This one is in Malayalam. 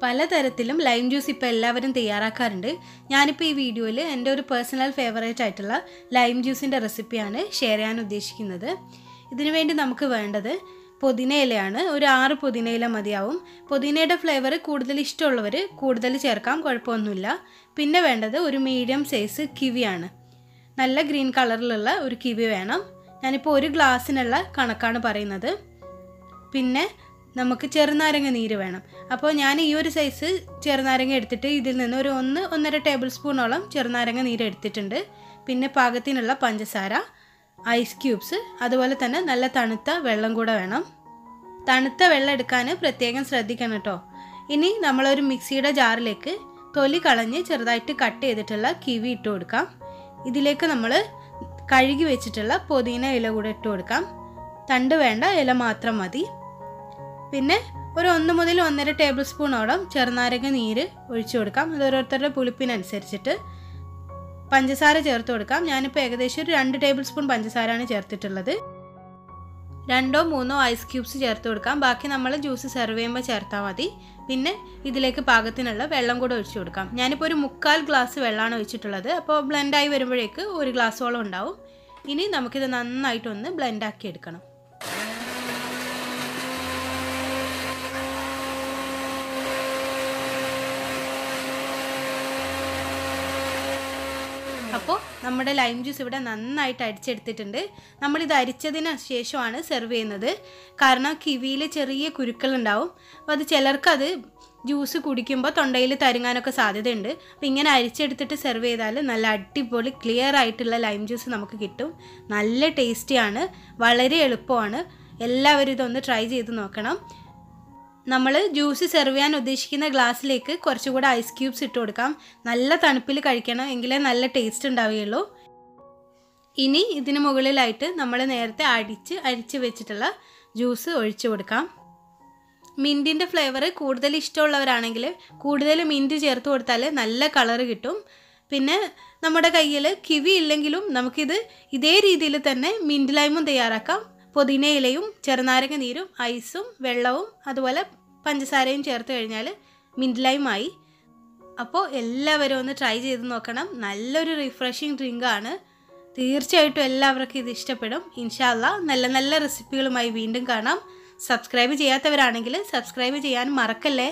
പലതരത്തിലും ലൈം ജ്യൂസ് ഇപ്പോൾ എല്ലാവരും തയ്യാറാക്കാറുണ്ട്. ഞാനിപ്പോൾ ഈ വീഡിയോയിൽ എൻ്റെ ഒരു പേഴ്സണൽ ഫേവറേറ്റ് ആയിട്ടുള്ള ലൈം ജ്യൂസിൻ്റെ റെസിപ്പിയാണ് ഷെയർ ചെയ്യാൻ ഉദ്ദേശിക്കുന്നത്. ഇതിനു വേണ്ടി നമുക്ക് വേണ്ടത് പുതിന ഇലയാണ്. ഒരു 6 പുതിന ഇല മതിയാവും. പുതിനയുടെ ഫ്ലേവർ കൂടുതൽ ഇഷ്ടമുള്ളവർ കൂടുതൽ ചേർക്കാം, കുഴപ്പമൊന്നുമില്ല. പിന്നെ വേണ്ടത് ഒരു മീഡിയം സൈസ് കിവിയാണ്. നല്ല ഗ്രീൻ കളറിലുള്ള ഒരു കിവി വേണം. ഞാനിപ്പോൾ ഒരു ഗ്ലാസ്സിനുള്ള കണക്കാണ് പറയുന്നത്. പിന്നെ നമുക്ക് ചെറുനാരങ്ങ നീര് വേണം. അപ്പോൾ ഞാൻ ഈ ഒരു സൈസ് ചെറുനാരങ്ങ എടുത്തിട്ട് ഇതിൽ നിന്ന് ഒരു 1-1.5 ടേബിൾ സ്പൂണോളം ചെറുനാരങ്ങ നീര് എടുത്തിട്ടുണ്ട്. പിന്നെ പാകത്തിനുള്ള പഞ്ചസാര, ഐസ് ക്യൂബ്സ്, അതുപോലെ തന്നെ നല്ല തണുത്ത വെള്ളം കൂടെ വേണം. തണുത്ത വെള്ളം എടുക്കാൻ പ്രത്യേകം ശ്രദ്ധിക്കണം കേട്ടോ. ഇനി നമ്മളൊരു മിക്സിയുടെ ജാറിലേക്ക് തൊലി കളഞ്ഞ് ചെറുതായിട്ട് കട്ട് ചെയ്തിട്ടുള്ള കിവി ഇട്ട് കൊടുക്കാം. ഇതിലേക്ക് നമ്മൾ കഴുകി വെച്ചിട്ടുള്ള പുതിന ഇല കൂടെ ഇട്ട് കൊടുക്കാം. തണ്ട് വേണ്ട, ഇല മാത്രം മതി. പിന്നെ ഒരു 1 മുതൽ 1.5 ടേബിൾ സ്പൂണോളം ചെറുനാരങ്ങ നീര് ഒഴിച്ചു കൊടുക്കാം. അത് ഓരോരുത്തരുടെ പുളിപ്പിനനുസരിച്ചിട്ട്. പഞ്ചസാര ചേർത്ത് കൊടുക്കാം. ഞാനിപ്പോൾ ഏകദേശം ഒരു 2 ടേബിൾ സ്പൂൺ പഞ്ചസാരയാണ് ചേർത്തിട്ടുള്ളത്. 2-3 ഐസ് ക്യൂബ്സ് ചേർത്ത് കൊടുക്കാം. ബാക്കി നമ്മൾ ജ്യൂസ് സെർവ് ചെയ്യുമ്പോൾ ചേർത്താൽ മതി. പിന്നെ ഇതിലേക്ക് പാകത്തിനുള്ള വെള്ളം കൂടെ ഒഴിച്ചു കൊടുക്കാം. ഞാനിപ്പോൾ ഒരു 3/4 ഗ്ലാസ് വെള്ളമാണ് ഒഴിച്ചിട്ടുള്ളത്. അപ്പോൾ ബ്ലെൻഡായി വരുമ്പോഴേക്ക് 1 ഗ്ലാസോളം ഉണ്ടാവും. ഇനി നമുക്കിത് നന്നായിട്ടൊന്ന് ബ്ലെൻഡാക്കി എടുക്കണം. അപ്പോൾ നമ്മുടെ ലൈം ജ്യൂസ് ഇവിടെ നന്നായിട്ട് അരിച്ചെടുത്തിട്ടുണ്ട്. നമ്മളിത് അരിച്ചതിന് ശേഷമാണ് സെർവ് ചെയ്യുന്നത്. കാരണം കിവിയിൽ ചെറിയ കുരുക്കളുണ്ടാവും. അപ്പോൾ അത് ചിലർക്കത് ജ്യൂസ് കുടിക്കുമ്പോൾ തൊണ്ടയിൽ തരുങ്ങാനൊക്കെ സാധ്യതയുണ്ട്. അപ്പോൾ ഇങ്ങനെ അരിച്ചെടുത്തിട്ട് സെർവ് ചെയ്താൽ നല്ല അടിപൊളി ക്ലിയർ ആയിട്ടുള്ള ലൈം ജ്യൂസ് നമുക്ക് കിട്ടും. നല്ല ടേസ്റ്റിയാണ്, വളരെ എളുപ്പമാണ്. എല്ലാവരും ഇതൊന്ന് ട്രൈ ചെയ്ത് നോക്കണം. നമ്മൾ ജ്യൂസ് സെർവ് ചെയ്യാൻ ഉദ്ദേശിക്കുന്ന ഗ്ലാസ്സിലേക്ക് കുറച്ചുകൂടെ ഐസ് ക്യൂബ്സ് ഇട്ട് കൊടുക്കാം. നല്ല തണുപ്പിൽ കഴിക്കണം, എങ്കിലേ നല്ല ടേസ്റ്റ് ഉണ്ടാവുകയുള്ളൂ. ഇനി ഇതിന് മുകളിലായിട്ട് നമ്മൾ നേരത്തെ അരിച്ച് വെച്ചിട്ടുള്ള ജ്യൂസ് ഒഴിച്ചു കൊടുക്കാം. മിൻറ്റിൻ്റെ ഫ്ലേവർ കൂടുതൽ ഇഷ്ടമുള്ളവരാണെങ്കിൽ കൂടുതൽ മിൻറ്റ് ചേർത്ത് കൊടുത്താൽ നല്ല കളറ് കിട്ടും. പിന്നെ നമ്മുടെ കയ്യിൽ കിവി ഇല്ലെങ്കിലും നമുക്കിത് ഇതേ രീതിയിൽ തന്നെ മിൻറ്റ് ലൈമും തയ്യാറാക്കാം. പുതിന ഇലയും ചെറുനാരങ്ങ നീരും ഐസും വെള്ളവും അതുപോലെ പഞ്ചസാരയും ചേർത്ത് കഴിഞ്ഞാൽ മിൻറ്റ് ലൈമായി. അപ്പോൾ എല്ലാവരും ഒന്ന് ട്രൈ ചെയ്ത് നോക്കണം. നല്ലൊരു റിഫ്രഷിങ് ഡ്രിങ്കാണ്. തീർച്ചയായിട്ടും എല്ലാവർക്കും ഇത് ഇഷ്ടപ്പെടും. ഇൻഷാ അല്ലാ നല്ല നല്ല റെസിപ്പികളുമായി വീണ്ടും കാണാം. സബ്സ്ക്രൈബ് ചെയ്യാത്തവരാണെങ്കിൽ സബ്സ്ക്രൈബ് ചെയ്യാൻ മറക്കല്ലേ.